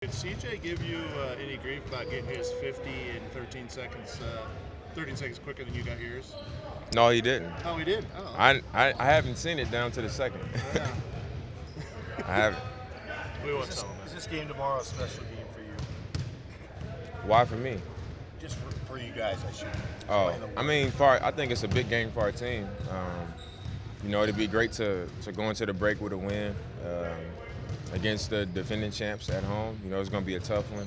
Did CJ give you any grief about getting his 50 in 13 seconds quicker than you got yours? No, he didn't. Oh, he did? Oh. I haven't seen it down to the second. Yeah. I haven't. We won't tell him. Is this game tomorrow a special game for you? Why for me? Just for you guys, I should. Oh, I mean, I think it's a big game for our team. It'd be great to go into the break with a win against the defending champs at home. It's going to be a tough one.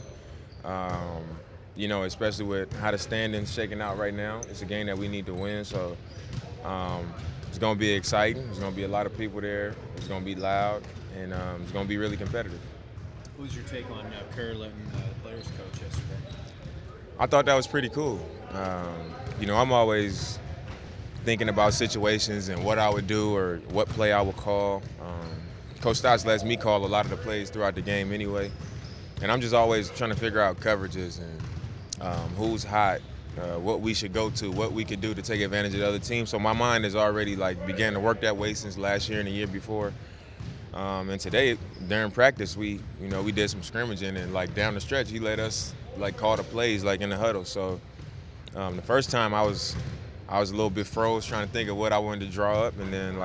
Especially with how the standings shaking out right now. It's a game that we need to win, so it's going to be exciting. There's going to be a lot of people there. It's going to be loud, and it's going to be really competitive. Who's your take on Kerr letting the players coach yesterday? I thought that was pretty cool. I'm always thinking about situations and what I would do or what play I would call. Coach Stotts lets me call a lot of the plays throughout the game anyway. And I'm just always trying to figure out coverages and who's hot, what we should go to, what we could do to take advantage of the other team. So my mind has already began to work that way since last year and the year before. And today, during practice, we did some scrimmaging and down the stretch, he let us call the plays in the huddle. So the first time I was a little bit froze trying to think of what I wanted to draw up, and then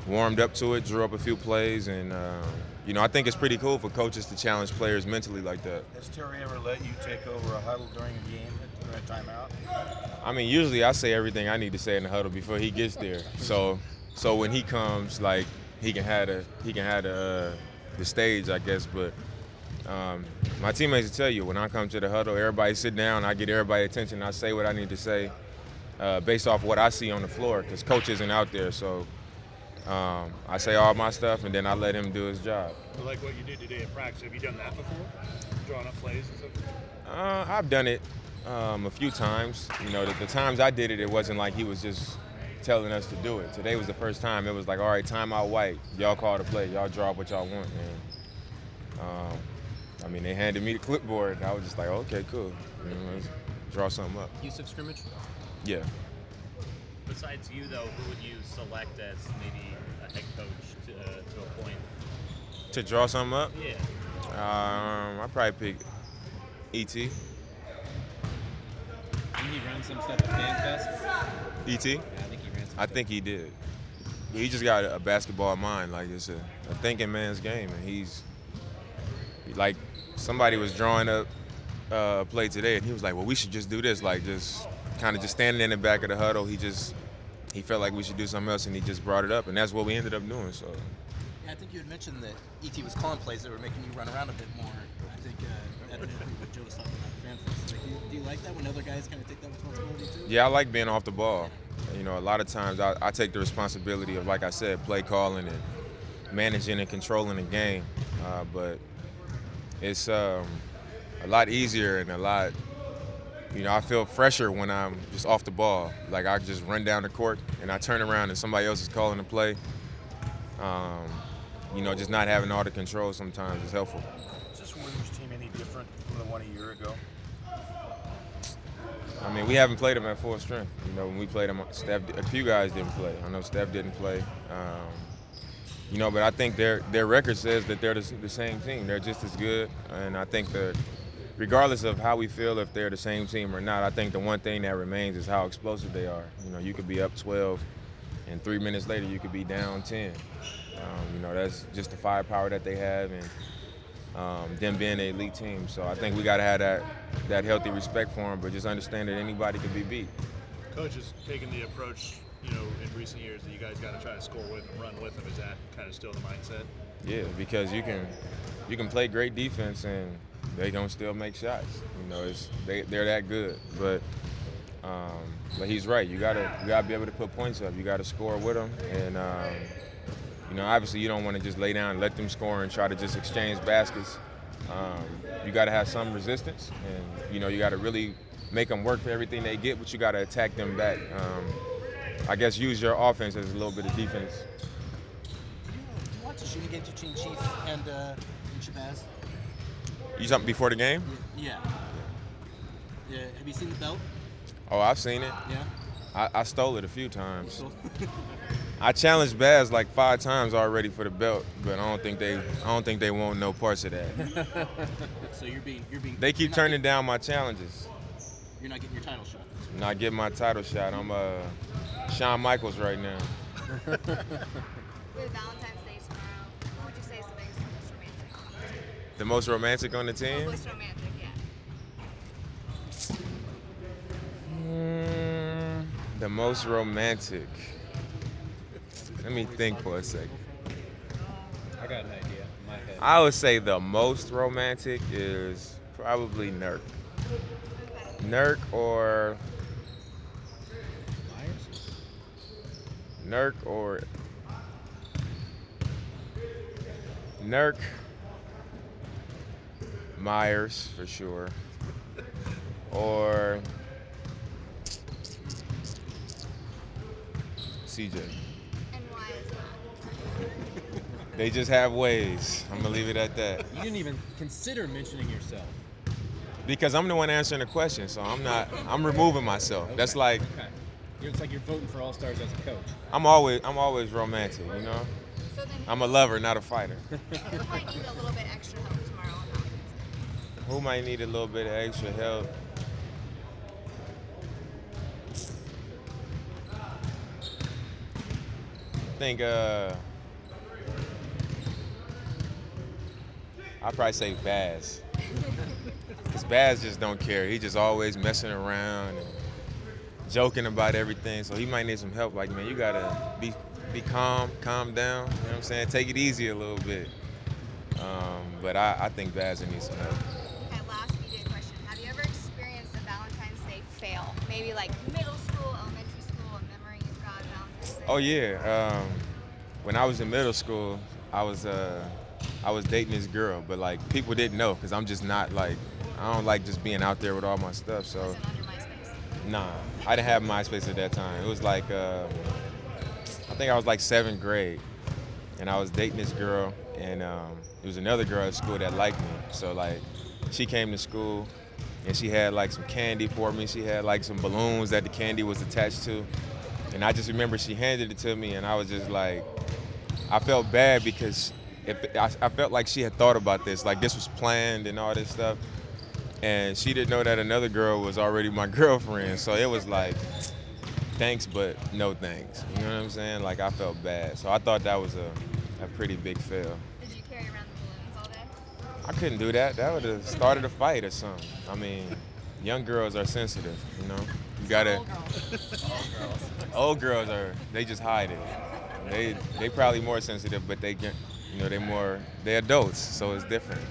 warmed up to it, drew up a few plays, and I think it's pretty cool for coaches to challenge players mentally like that. Has Terry ever let you take over a huddle during a game, during a timeout? I mean, usually I say everything I need to say in the huddle before he gets there. So when he comes, he can have the stage, I guess. But my teammates will tell you, when I come to the huddle, everybody sit down, I get everybody's attention, I say what I need to say based off what I see on the floor, because coach isn't out there. So I say all my stuff, and then I let him do his job. Like what you did today in practice, have you done that before? Drawing up plays and stuff? I've done it a few times. The times I did it, it wasn't like he was just telling us to do it. Today was the first time. It was all right, timeout white. Y'all call the play. Y'all draw up what y'all want. And they handed me the clipboard, and I was just like, okay, cool. Let's draw something up. Use of scrimmage? Yeah. Besides you, though, who would you select as maybe a head coach to a point? To draw something up? Yeah. I'd probably pick E.T. Didn't he run some stuff at FanFest? E.T.? Yeah, I think he ran some I think he did. He just got a basketball mind. It's a thinking man's game, and he's somebody was drawing up a play today, and he was like, well, we should just do this, just kind of just standing in the back of the huddle. He felt like we should do something else, and he just brought it up, and that's what we ended up doing. So. Yeah, I think you had mentioned that E.T. was calling plays that were making you run around a bit more. I think at an interview with Joe was talking about FanFest. Do you like that when other guys kind of take that responsibility too? Yeah, I like being off the ball. A lot of times I take the responsibility of, like I said, play calling and managing and controlling the game. But it's a lot easier and a lot, I feel fresher when I'm just off the ball. I just run down the court and I turn around and somebody else is calling the play. Just not having all the control sometimes is helpful. Is this Warriors team any different from the one a year ago? We haven't played them at full strength. When we played them, a few guys didn't play. I know Steph didn't play. But I think their record says that they're the same team. They're just as good, and I think that regardless of how we feel if they're the same team or not, I think the one thing that remains is how explosive they are. You could be up 12, and 3 minutes later you could be down 10. That's just the firepower that they have, and them being an elite team. So I think we got to have that healthy respect for them, but just understand that anybody can be beat. Coach has taken the approach, in recent years that you guys got to try to score with and run with them. Is that kind of still the mindset? Yeah, because you can play great defense and they don't still make shots. They're that good. But he's right. You gotta be able to put points up. You got to score with them, and obviously you don't want to just lay down and let them score and try to just exchange baskets. You got to have some resistance, and you got to really make them work for everything they get, but you got to attack them back. I guess use your offense as a little bit of defense. You watch the shooting games between Chief and Shabazz? You talking before the game? Yeah. Have you seen the belt? Oh, I've seen it. Yeah. I stole it a few times. I challenged Baz like 5 times already for the belt, but I don't think they want no parts of that. So you're being. They keep turning down my challenges. You're not getting your title shot. I'm not getting my title shot. I'm Shawn Michaels right now. With Valentine's Day tomorrow, who would you say is the biggest, most romantic on the team? The most romantic on the team? Most romantic, yeah. The most romantic. Let me think for a second. I got an idea in my head. I would say the most romantic is probably Nurk. Nurk or Myers for sure, or CJ. And why is that? They just have ways. I'm gonna leave it at that. You didn't even consider mentioning yourself. Because I'm the one answering the question, so I'm removing myself. Okay. That's like Okay. It's like you're voting for All-Stars as a coach. I'm always romantic, you know? So then I'm a lover, not a fighter. who might need a little bit extra help tomorrow on Valentine's Day? Who might need a little bit of extra help? I think I'd probably say Baz. Because Baz just don't care. He just always messing around and joking about everything. So he might need some help. Like, man, you gotta be calm down. You know what I'm saying? Take it easy a little bit. But I think Baz needs some help. Okay, last BJ question. Have you ever experienced a Valentine's Day fail? Maybe like middle school, elementary school, a memory you've got of Valentine's Day? Oh yeah. When I was in middle school, I was dating this girl, but like people didn't know because I'm just not like I don't like just being out there with all my stuff. So Was it on your MySpace? nah, I didn't have MySpace at that time. It was like I think I was like 7th grade, and I was dating this girl, and there was another girl at school that liked me. So like she came to school, and she had like some candy for me. She had like some balloons that the candy was attached to, and I just remember she handed it to me, and I was just like, I felt bad because I felt like she had thought about this, like this was planned and all this stuff. And she didn't know that another girl was already my girlfriend. So it was like, thanks, but no thanks. You know what I'm saying? Like, I felt bad. So I thought that was a pretty big fail. Did you carry around the balloons all day? I couldn't do that. That would have started a fight or something. I mean, young girls are sensitive, you know? You gotta. Old girls they just hide it. They probably more sensitive, but they adults, so it's different.